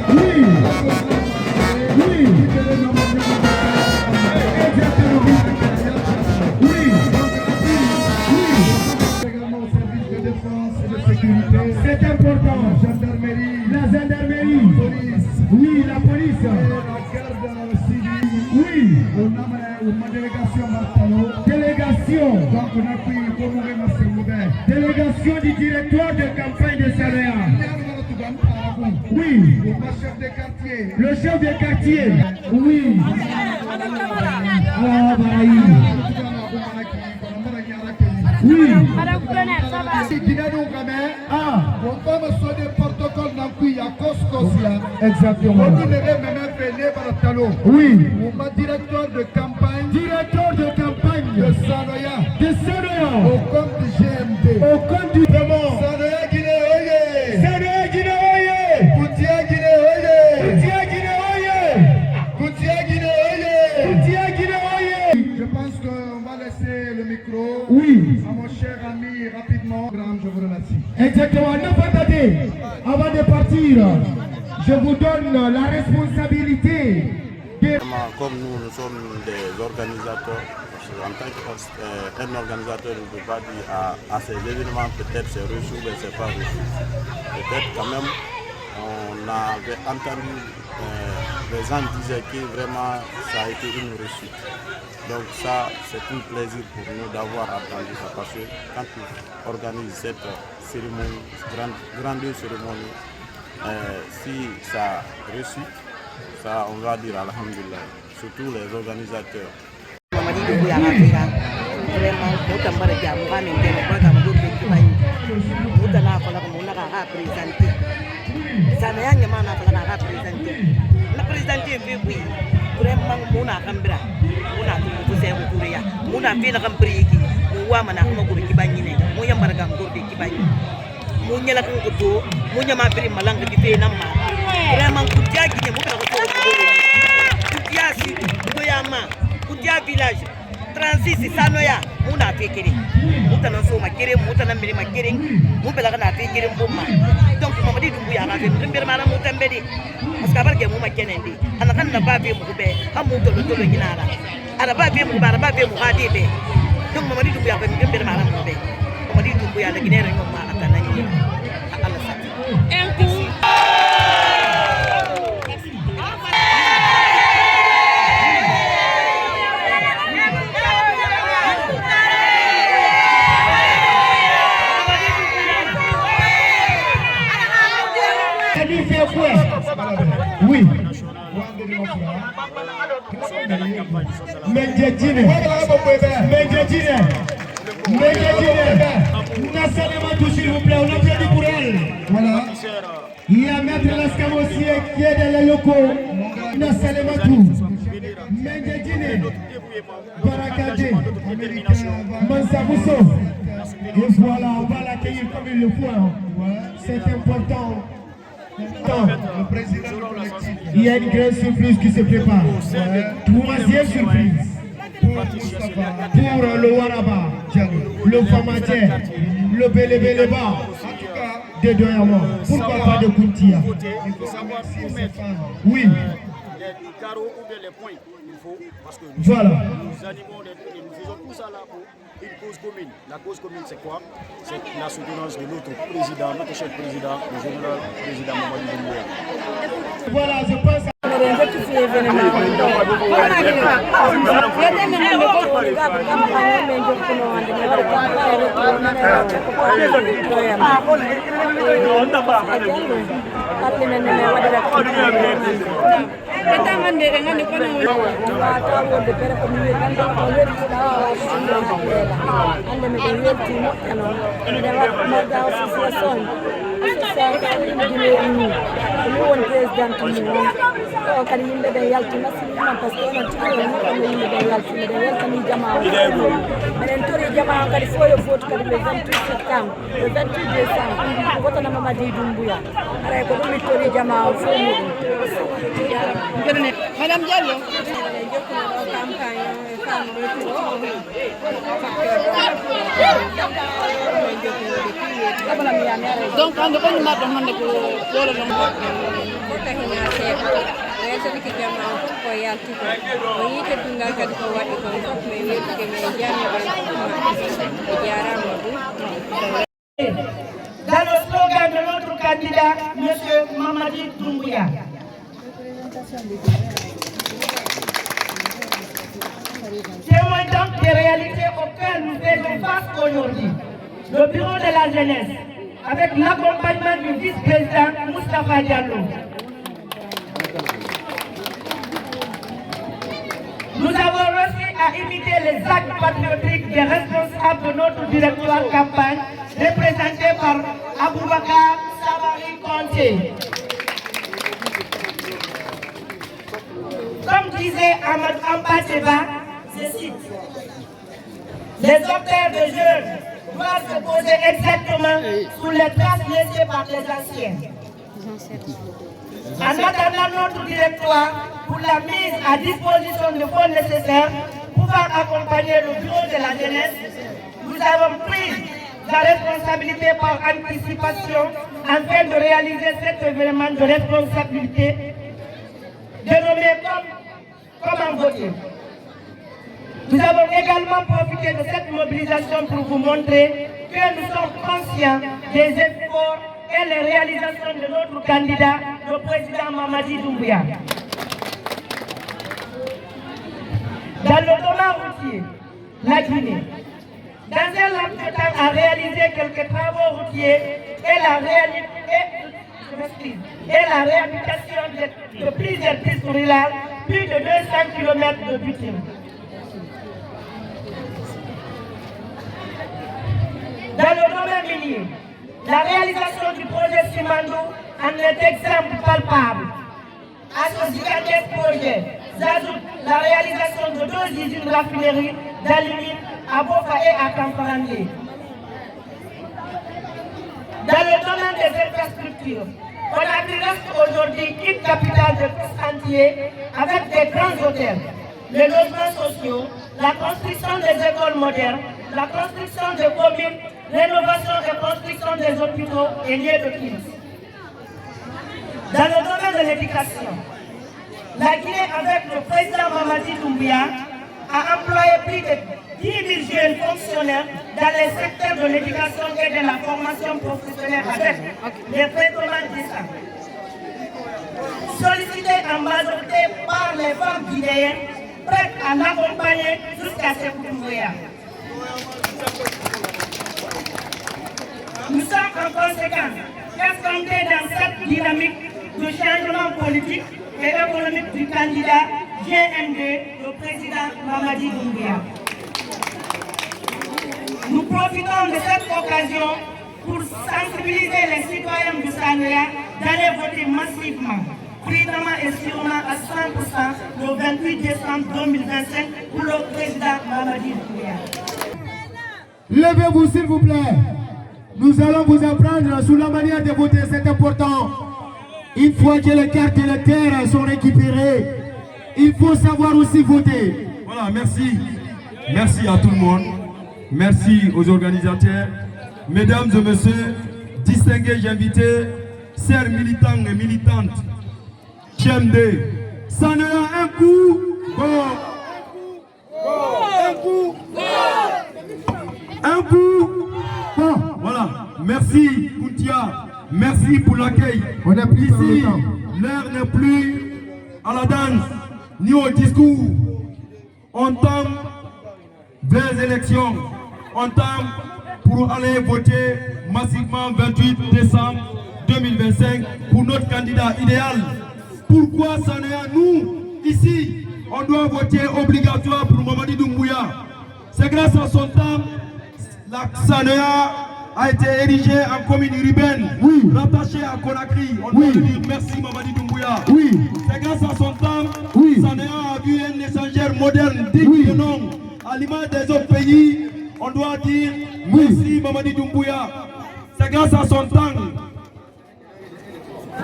Oui. Oui. Exactement. Oui. Également au service de défense et de sécurité. C'est important. La gendarmerie. Police. Oui, la police. Et la garde civile. Oui. On a une délégation Martano. Délégation. Donc on a pris pour mourir Marcel Moubert. Délégation du directoire de campagne de Saléa. Oui. Le chef de quartier. Le chef de quartier. Oui. Ah, Baraï. Oui. Exactement. Oui. Directeur de campagne. Directeur de campagne De Sanoya. de Saléa. Au compte du GMD. Au compte du paiement. Sanoya Guinée Oye. Saléa Guinée Oye. Koutia Guinée Oye. Koutia Guinée Oye. Koutia Guinée Oye. Koutia Guinée Oye. Je pense qu'on va laisser le micro Oui. à mon cher ami rapidement. Je vous remercie. Exactement. Ne pas tarder. Avant de partir, je vous donne la responsabilité de... Comme nous sommes des organisateurs, en tant qu'un organisateur, ne peut pas dire à ces événements, peut-être c'est reçu, mais c'est pas reçu. Peut-être quand même, on avait entendu, les gens disaient que vraiment ça a été une réussite. Donc ça, c'est un plaisir pour nous d'avoir entendu ça, parce que quand on organise cette cérémonie, grande cérémonie, si ça réussit, ça on va dire alhamdulillah, surtout les organisateurs. Munya la kan kudo munya ma biri malanga di fe namma vraiment kutia gine mu ka ko kutia si do ya ma kutia village 36 sanoya muna fe kere mutana so ma kere mutana mbiri ma kere mu bela kana fe kere mbomma donc mamadi dumbu ya ka fe mbiri mara mutambedi parce que barke mu ma kenende ana kan na ba be mu be amu to to nyinara ara ba be mu bara ba be mu hade be donc mamadi dumbu ya ka mbiri mara mu be mamadi dumbu ya la gine ren ma atana ni ala sa un coup Oui. Menjejine. Nassalematu, s'il vous plaît, on applaudit pour elle. Voilà. Il y a Maître Lascamo aussi qui est dans les locaux. Nassalematu. Menjejine. Barakade. Mansabousso. Et voilà, on va l'accueillir comme il le faut. C'est important. Le président du collectif. Il y a une grande surprise qui se prépare. Troisième surprise. Pour le Waraba, le Famadje, le Belebeleba, de Doyama. Pourquoi pas de Koutia? Il faut savoir où mettre Oui. les carreaux ou bien les points. Il faut, parce que Voilà. nous animons, nous faisons tout ça là pour une cause commune. La cause commune, c'est quoi? C'est la soutenance de notre président, notre chef président, le général président Mamadou Doumbouya. Voilà, je pense à... Madame Diallo, donc ande ko ma do hande ko wala no ko tahina se reso ni kigama ko yalti ko o yite tungal kadi ko wadi ko ko me yete ke me jami ko jarama bu. Dans le slogan de notre candidat, M. Mamadi Doumbouya. Témoin donc des réalités auxquelles nous faisons face aujourd'hui, le bureau de la jeunesse, avec l'accompagnement du vice-président Moustapha Diallo. Nous avons réussi à imiter les actes patriotiques des responsables de notre directoire campagne, représenté par Aboubakar Sabari Conté. Comme disait Ahmad Ampateba, je cite, les auteurs de jeunes doivent se poser exactement sous les traces laissées par les anciens. En attendant notre directoire pour la mise à disposition de fonds nécessaires pour accompagner le bureau de la jeunesse, nous avons pris la responsabilité par anticipation afin de réaliser cet événement de responsabilité dénommé Comment voter. Nous avons également profité de cette mobilisation pour vous montrer que nous sommes conscients des efforts et les réalisations de notre candidat, le président Mamadi Doumbouya. Dans le domaine routier, la Guinée, dans un laps de temps, a réalisé quelques travaux routiers et la réhabilitation de plusieurs pistes rurales, plus de 200 km de bitume. Dans le domaine minier, la réalisation du projet Simandou en est exemple palpable. À ce gigantesque projet s'ajoute la réalisation de 2 usines raffineries d'alumine à Bofa et à Kamparandé. Dans le domaine des infrastructures, Conakry reste aujourd'hui une capitale de tous entiers avec des grands hôtels, les logements sociaux, la construction des écoles modernes, la construction de communes, rénovation et construction des hôpitaux et lieux de culte. Dans le domaine de l'éducation, la Guinée, avec le président Mamadi Doumbouya, a employé plus de 10 000 jeunes fonctionnaires dans les secteurs de l'éducation et de la formation professionnelle avec les traitements décents. Sollicité en majorité par les femmes guinéennes, prêtes à l'accompagner jusqu'à ses Doumbouya. Nous sommes en conséquence confrontés dans cette dynamique de changement politique et économique du candidat GND, le président Mamadi Doumbouya. Nous profitons de cette occasion pour sensibiliser les citoyens du Sanoya d'aller voter massivement, prudemment et sûrement à 100% le 28 décembre 2025 pour le président Mamadi Doumbouya. Levez-vous s'il vous plaît. Nous allons vous apprendre sur la manière de voter, c'est important. Une fois que les cartes électorales sont récupérées, il faut savoir aussi voter. Voilà, merci. Merci à tout le monde. Merci aux organisateurs. Mesdames et messieurs, distingués invités, chers militants et militantes, GMD, Sanoya, un coup, bon. Un coup, un coup, bon. Voilà, merci Koutia, merci pour l'accueil. On est plus ici, l'heure n'est plus à la danse, ni au discours. On tend vers les élections. On tend pour aller voter massivement 28 décembre 2025 pour notre candidat idéal. Pourquoi Sanoya, nous, ici, on doit voter obligatoire pour Mamadi Doumbouya? C'est grâce à son temps, la Sanoya a été érigée en commune urbaine, oui, rattachée à Conakry. On doit lui dire merci Mamadi Doumbouya. Oui. C'est grâce à son temps, Oui, Sanoya a vu un échangeur moderne, digne Oui. de nom, à l'image des autres pays. On doit dire merci Mamadi Doumbouya. C'est grâce à son temps.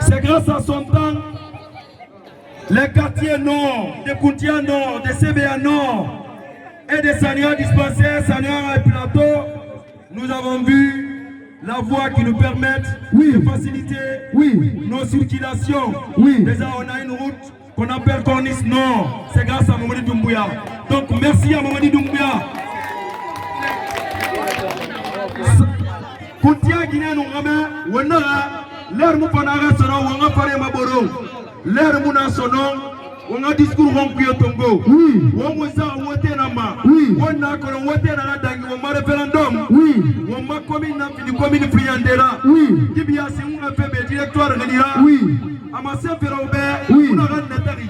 C'est grâce à son temps. Les quartiers nord, de Koutia nord, de CBA nord, et des sanières dispensaires, sanières et plateaux, nous avons vu la voie qui nous permet de faciliter nos circulations. Déjà, on a une route qu'on appelle Corniche Nord. C'est grâce à Mamadi Doumbouya. Donc, merci à Mamadi Doumbouya. Koutia Guinée nous ramène, l'air Moupanara Sonon, on a parlé Maboro, l'air Mouna Sonon, on a discours Ronkuyo Tongo, on a voté Nama, on a voté Naradang, on a référendum, on a commune Friandera, Tibia c'est un peu directoire Renira, Amassé Ferraubert, on a Natari,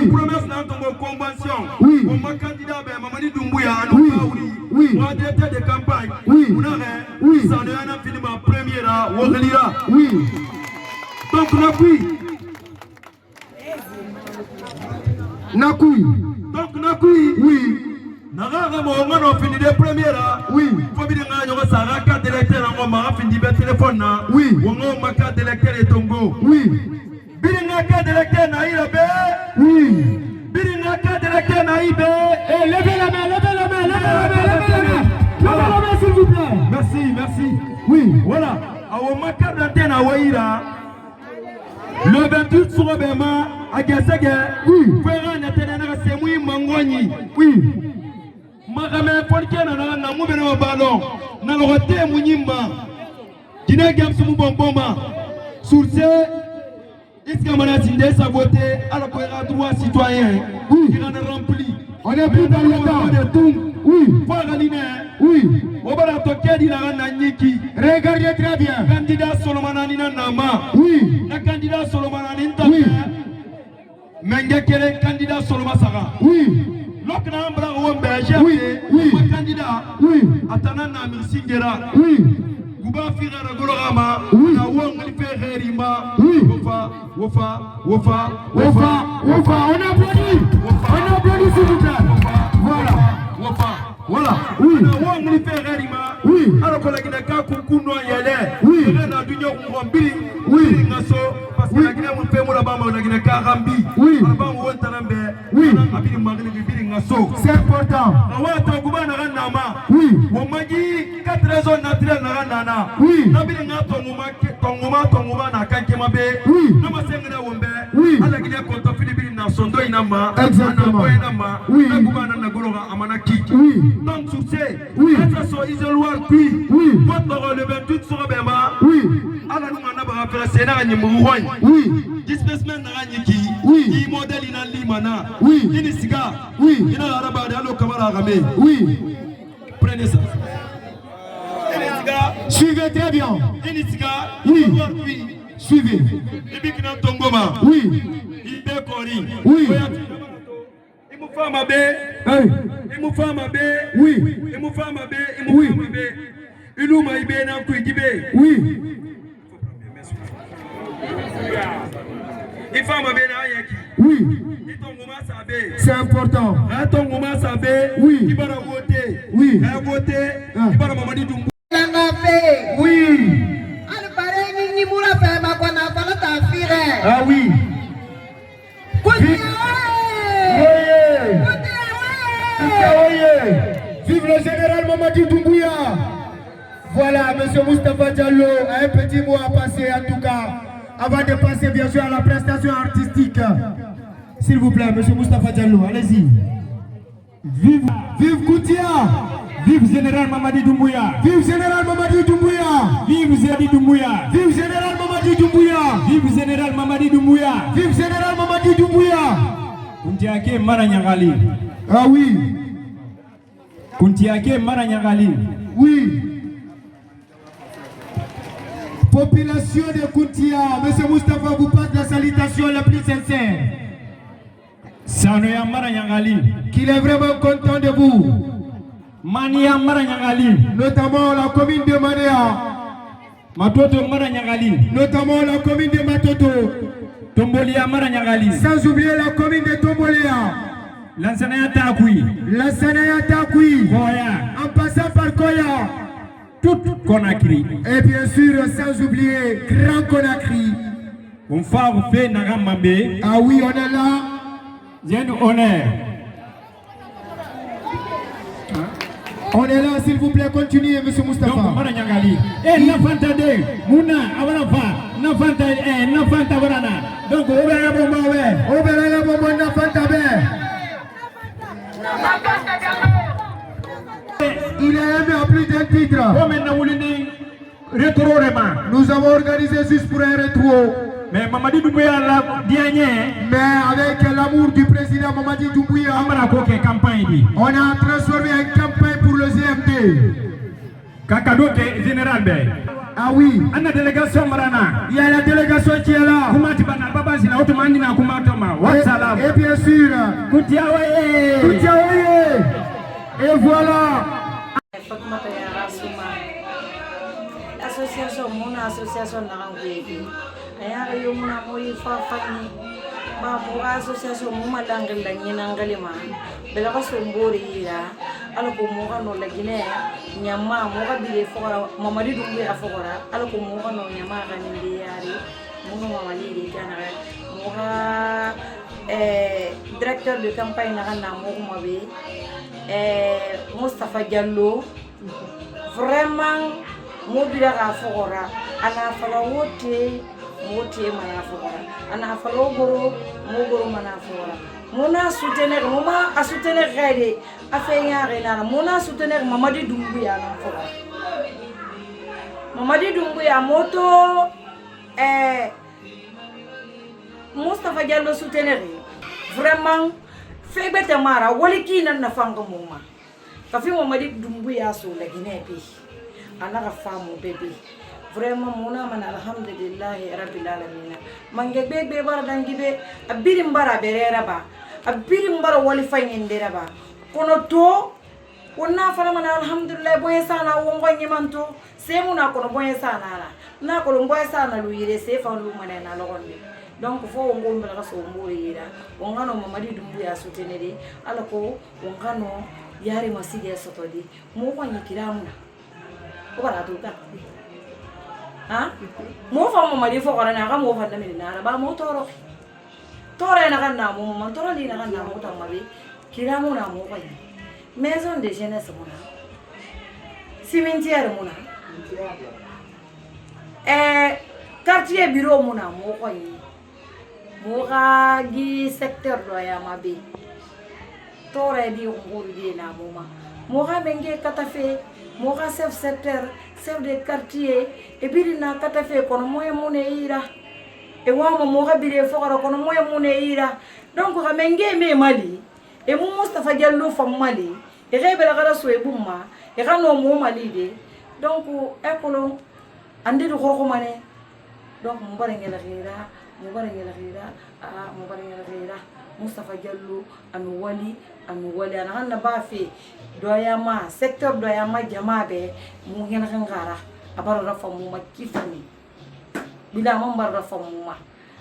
promesse dans ton convention, on a candidat Mamadi Doumbouya, on a des têtes de campagne, on a ça ne a fini ma première, on relira. Donc Nakui. Donc Nakui. Naraga mo ngano fini de première. Faut bien nga nyoka sara carte d'électeur ngo ma fini be téléphone na. Wongo ma carte d'électeur et Tongo. Bien nga carte d'électeur na ira be. Bien nga carte d'électeur na ibe. Eh levez la main, levez la main, levez la main, levez la main. Levez la main s'il vous plaît. Merci, merci. Voilà. Awo ma carte d'électeur na waira. Le 28 sur Bema, à Gassage, Ferran était un Semui Mangoni. Marame Polken, n'a mouvé au ballon, n'a le roté Mounimba, Dina Gamsou Bomboma, sur ce, Iskamana Tinde sa voté à la droit citoyen, il en a rempli. On est plus dans le temps de tout. Regardez très bien. Candidat Solomanani Nama. Le candidat Solomanani Mengekele candidat Solomasara. L'Oknambra Womberger. Candidat. Atanana Mirsingera. Gouba Fira Golorama. La Wong Ferrima. Wofa. On applaudit. On applaudit s'il vous plaît. Voilà. Voilà. On a Wong Ferrima. Alors que la Guinée Kakuno Yale. On a Dunia Mwambili. Parce que la Guinée Mwambili la Guinée Karambi. C'est important. On m'a dit 4 raisons naturelles. Donc, sur ces, isoloir puis, le 28 sur Bema, à la displacement Naranyiki, modèle in Limana, Inisiga, il a la Kamara Ramé. Prenez ça. Suivez très bien. Inisiga, suivez. Et puis qu'il a Tongoma. Il est Kori. Il me fait ma baie. Il me fait ma baie. Il me fait ma baie. Il me fait ma baie. Il nous m'a bien en Kouidibé. Il faut ma baie. C'est important. Il va voter. Il va voter. Il va Mamadi Doumbouya. Ah oui. Vive le général Mamadi Doumbouya. Voilà, monsieur Moustapha Diallo a un petit mot à passer en tout cas, avant de passer bien sûr à la prestation artistique. S'il vous plaît, monsieur Moustapha Diallo, allez-y. Vive Koutia. Vive général Mamadi Doumbouya. Vive général Mamadi Doumbouya. Vive Zedi Doumbouya. Vive général Mamadi Doumbouya. Vive général Mamadi Doumbouya. Vive général Mamadi Doumbouya. Kuntiake Maranyangali. Ah oui. Kuntiake Maranyangali. Oui. Population de Koutia, monsieur Moustapha vous passe la salutation la plus sincère. Sanoya Maranyangali. Qu'il est vraiment content de vous. Mania Maranyangali. Notamment la commune de Mania. Matoto Maranyangali. Notamment la commune de Matoto. Tombolia Maranyangali. Sans oublier la commune de Tombolia. L'Ansanaya Takui. L'Ansanaya Takui. Koya. En passant par Koya. Tout Conakry. Et bien sûr, sans oublier Grand Conakry. On fait Nagamambe. Ah oui, on est là. J'ai un honneur. On est là, s'il vous plaît, continuez, monsieur Moustapha. Donc, mana nyangali. Nafanta de, Muna, Avanafa, Nafanta Varana. Donc, Obera Bombo, Nafanta Il est aimé à plus d'un titre. Nous avons organisé juste pour un rétro. Mais Mamadi Doumbouya la dernière. Mais avec l'amour du président Mamadi Doumbouya, on a transformé une campagne pour le GMD. Kakadoke général B. Ah oui. On a la délégation Marana. Il y a la délégation qui est là. Et bien sûr, et voilà. Association Mona association Narangwedi. Ayara yomuna moyi fa fani. Ba buga association Muma Dangal la Nyangalima. Belaka Sombori ya. Alako moga no la Guinée. Nyama moga bile fora Mamadi Doumbouya afora. Alako moga no nyama kanindi yari. Moga Mamadi Canara. Moga directeur de campagne Narana Moga Mabe. Moustapha Diallo. Vraiment mobila ka fogora ana fala wote mana fogora ana fala goro mana fogora mona soutenir mama a soutenir gaide a fait yare na mona soutenir Mamadi Doumbouya na fogora Mamadi Doumbouya moto Moustapha Diallo soutenir vraiment fait bête mara wali ki na fanga moma kafi Mamadi Doumbouya so la Guinée pi anaka famu bébé vraiment mona man alhamdulillah rabbil alamin mange bebe bara dangibe abirim bara berera ba abirim bara wali fayendera ba kono to wonna fara man alhamdulillah boye sana wongo nyimanto semuna kono boye sana na ko boye sana lu yire se fa lu manena logonde donc fo wongo mbela so mbori yira wongano Mamadi Doumbouya soutenere alako wongano yari masige sotodi mo ko nyikiramu Oba tuka. Ha? Mo fa Mamadi fo korana ka mo fa ndamini na ba mo toro. Toro na kan na mo man toro li na kan na mo ta mabi. Kira mo na mo ko ni. Maison de jeunesse mo na. Cimetière mo na. Quartier bureau mo na mo ko ni. Mo ga gi secteur do ya mabi. Toro di nguru di na mo ma. Mo ga benge katafe moga chef secteur chef de quartier e birina kata fe kono moye mune ira e wamo moga bire fokara kono moye mune ira donc ka menge me mali e mu Moustapha Diallo fam mali e rebe la gara so e bumma e kano mo mali de donc e kolo andi do gorko mane donc mo bare ngela gira Moustapha Diallo anu wali ana hanna ba fe doyama secteur doyama jamabe mu ngena ngara abaro rafa mu makifani bila mo bar rafa mu ma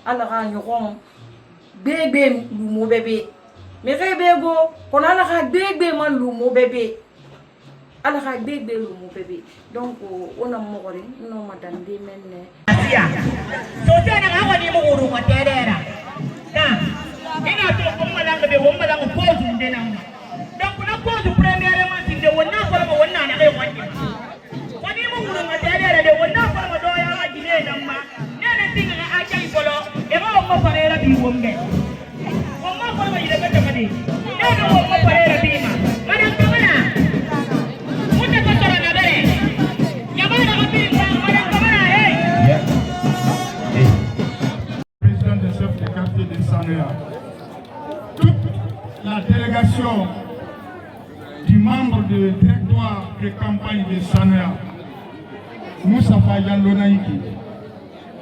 ala ga nyukom bebe lu mo bebe me rebe go kono ala ga bebe man lu mo bebe ala ga bebe lu mo bebe donc ona mo gore no madande menne ya so tena ga wani mo guru ma terera na ina to ko malanga be won malanga ko zunde nan donc na ko zu premièrement tinde wonna ko ma wonna na ga wani mo guru ma terera de wonna ko ma do ya ma dine nan ma ne na tinga ga aja ibolo e ma ko parera bi wonge ko ma ko ma ide beta madi ne na ko parera bi ma mana kamana mutta ko tora na bere yamana ga bi mana kamana hey Président des chefs de quartier de Sanoya, toute la délégation du membre du directoire de campagne de Sanoya, Moustapha Diallo Naïki,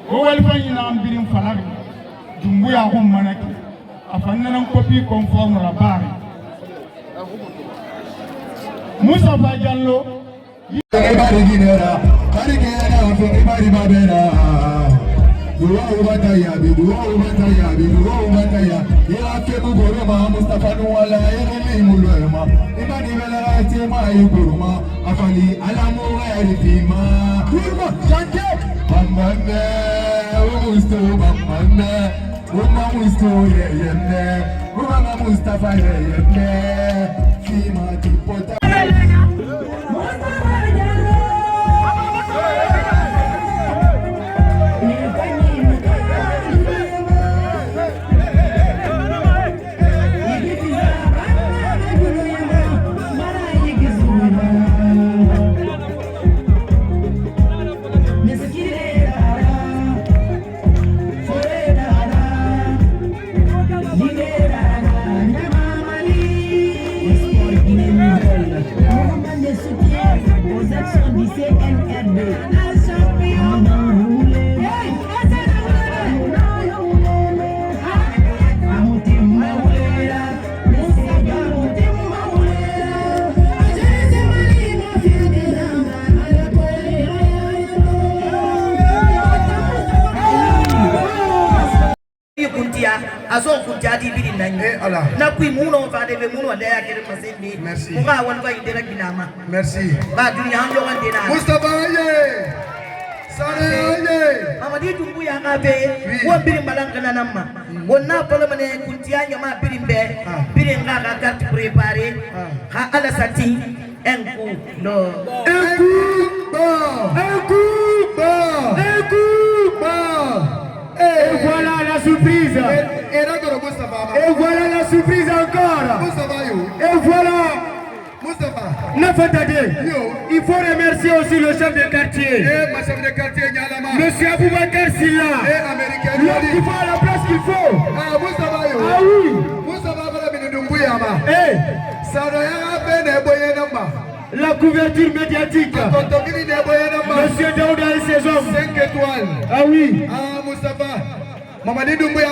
Owalfayina Ambirim Falari, Doumbouya Manaki, afin une copie conforme à la barre. Moustapha Diallo, Dua ubataya ila kebu goroma Mustafa nuwala yeli mulwema imani wala tema yuguruma afali alamu yarifima kurma chante bambane umusto bambane umusto yeyenne Mustafa yeyenne fima tipota Kuntia, Azo Kuntia di Bidin. Nakui Muno, Father, Muno, and there can say, Merci. Muga, one by the Binama. Merci. But you and dinner. Mustafa Aye. Sane Aye. Amadi Tumbuya Abe, one bidding Balangana Nama. One now Parliament Kuntia, Yama bidding bear, bidding Gaga got to prepare, Ha Alasati, and no. Et voilà la surprise. Et voilà la surprise encore. Et voilà. Il faut remercier aussi le chef de quartier. Monsieur Aboubakar Silla. L'homme qui va à la place qu'il faut. Ah oui. La couverture médiatique. Monsieur Daouda et ses hommes. 5 étoiles. Ah oui. Ah Moustapha. Mamadi Doumbouya.